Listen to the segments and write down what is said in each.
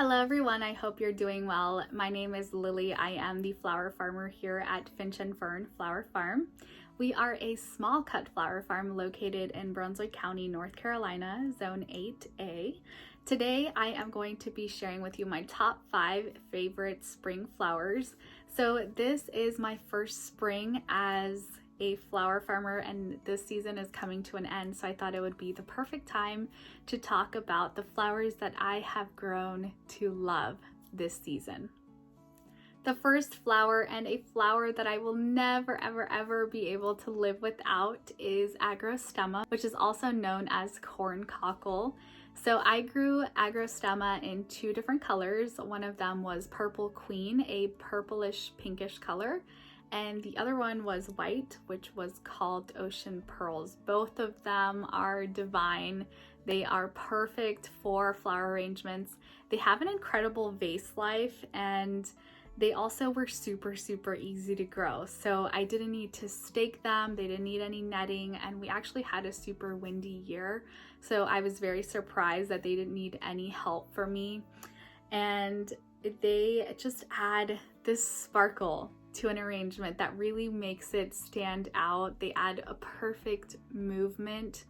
Hello everyone, I hope you're doing well. My name is Lily. I am the flower farmer here at Finch and Fern Flower Farm. We are a small cut flower farm located in Brunswick County, North Carolina, Zone 8A. Today I am going to be sharing with you my top 5 favorite spring flowers. So this is my first spring as a flower farmer and this season is coming to an end, so I thought it would be the perfect time to talk about the flowers that I have grown to love this season. The first flower, and a flower that I will never ever be able to live without, is Aggro Stemma, which is also known as corn cockle. So I grew Aggro Stemma in 2 different colors. One of them was Purple Queen, a purplish pinkish color, and the other one was white, which was called Ocean Pearls. Both of them are divine. They are perfect for flower arrangements. They have an incredible vase life, and they also were super easy to grow. So I didn't need to stake them, they didn't need any netting, and we actually had a super windy year. So I was very surprised that they didn't need any help from me. And they just add this sparkle to an arrangement that really makes it stand out. They add a perfect movement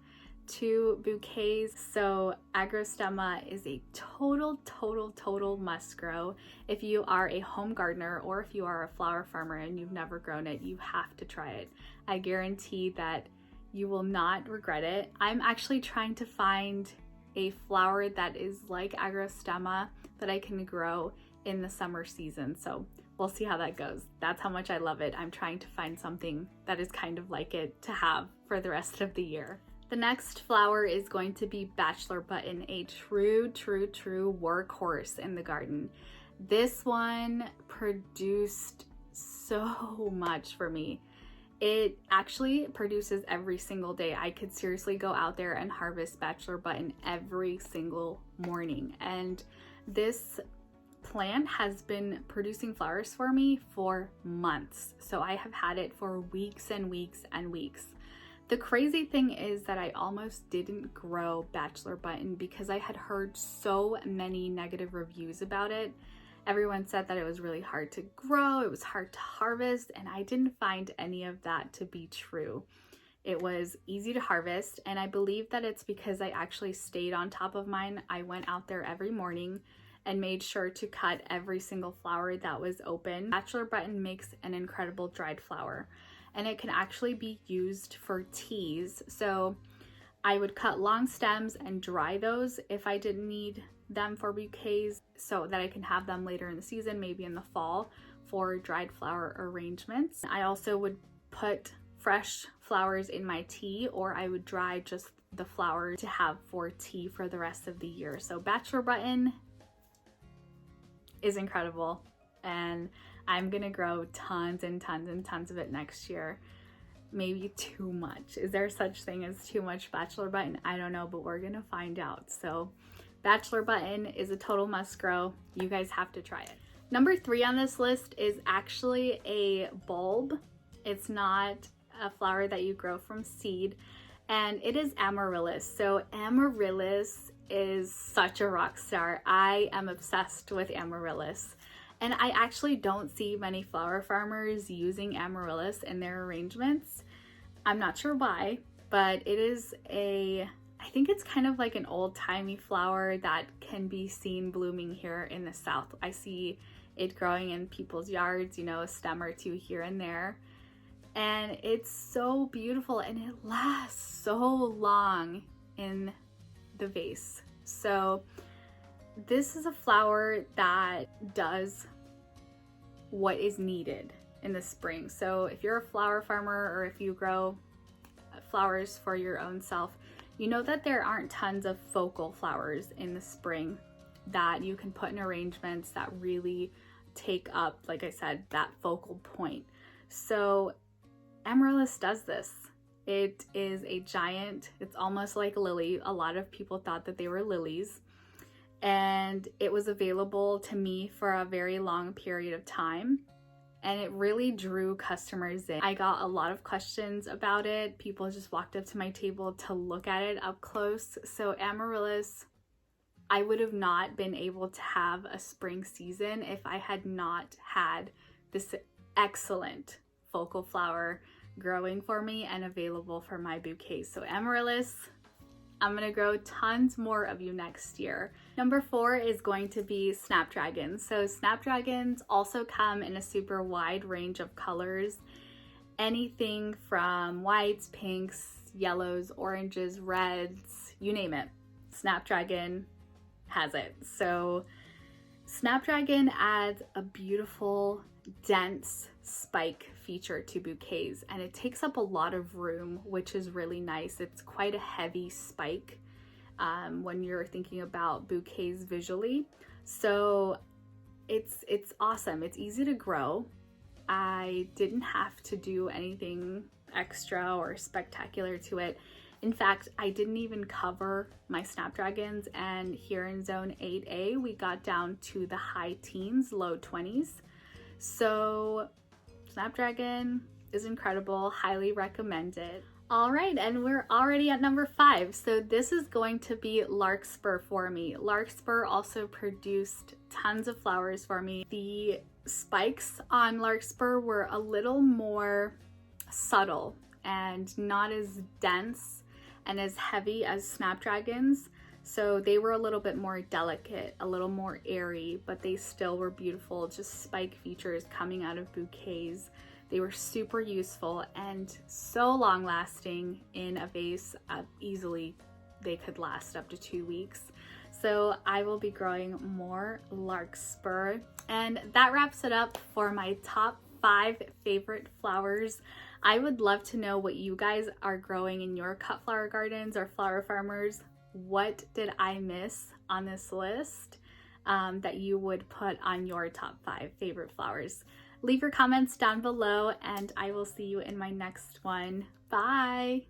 to bouquets. So Aggro Stemma is a total must grow. If you are a home gardener or if you are a flower farmer and you've never grown it, you have to try it. I guarantee that you will not regret it. I'm actually trying to find a flower that is like Aggro Stemma that I can grow in the summer season. So we'll see how that goes. That's how much I love it. I'm trying to find something that is kind of like it to have for the rest of the year. The next flower is going to be Bachelor button, a true workhorse in the garden. This one produced so much for me. It actually produces every single day. I could seriously go out there and harvest Bachelor button every single morning. And this plant has been producing flowers for me for months. So I have had it for weeks and weeks and weeks. The crazy thing is that I almost didn't grow Bachelor button because I had heard so many negative reviews about it. Everyone said that it was really hard to grow, it was hard to harvest, and I didn't find any of that to be true. It was easy to harvest, and I believe that it's because I actually stayed on top of mine. I went out there every morning and made sure to cut every single flower that was open. Bachelor button makes an incredible dried flower, and it can actually be used for teas. So I would cut long stems and dry those if I didn't need them for bouquets so that I can have them later in the season, maybe in the fall, for dried flower arrangements. I also would put fresh flowers in my tea, or I would dry just the flower to have for tea for the rest of the year. So Bachelor button is incredible, and I'm gonna grow tons and tons of it next year. Maybe too much. Is there such thing as too much Bachelor button? I don't know, but we're gonna find out. So Bachelor button is a total must grow. You guys have to try it. Number 3 on this list is actually a bulb. It's not a flower that you grow from seed, and it is amaryllis. So amaryllis is such a rock star. I am obsessed with amaryllis. And I actually don't see many flower farmers using amaryllis in their arrangements. I'm not sure why, but it is I think it's kind of like an old-timey flower that can be seen blooming here in the South. I see it growing in people's yards, you know, a stem or 2 here and there. And it's so beautiful, and it lasts so long in the vase. So this is a flower that does what is needed in the spring. So if you're a flower farmer or if you grow flowers for your own self, you know that there aren't tons of focal flowers in the spring that you can put in arrangements that really take up, like I said, that focal point. So amaryllis does this. It is a giant, it's almost like a lily. A lot of people thought that they were lilies, and it was available to me for a very long period of time, and it really drew customers in. I got a lot of questions about it. People just walked up to my table to look at it up close. So amaryllis, I would have not been able to have a spring season if I had not had this excellent focal flower growing for me and available for my bouquets. So amaryllis, I'm gonna grow tons more of you next year. Number 4 is going to be snapdragons. So snapdragons also come in a super wide range of colors. Anything from whites, pinks, yellows, oranges, reds, you name it. Snapdragon has it. So snapdragon adds a beautiful, dense spike feature to bouquets, and it takes up a lot of room, which is really nice. It's quite a heavy spike when you're thinking about bouquets visually. So it's awesome. It's easy to grow. I didn't have to do anything extra or spectacular to it. In fact, I didn't even cover my snapdragons, and here in zone 8A, we got down to the high teens, low 20s. So snapdragon is incredible, highly recommend it. All right, and we're already at number 5. So this is going to be Larkspur for me. Larkspur also produced tons of flowers for me. The spikes on Larkspur were a little more subtle and not as dense and as heavy as snapdragons. So they were a little bit more delicate, a little more airy, but they still were beautiful, just spike features coming out of bouquets. They were super useful and so long lasting in a vase. Easily they could last up to 2 weeks. So I will be growing more Larkspur. And that wraps it up for my top 5 favorite flowers. I would love to know what you guys are growing in your cut flower gardens or flower farmers. What did I miss on this list that you would put on your top 5 favorite flowers? Leave your comments down below, and I will see you in my next one. Bye!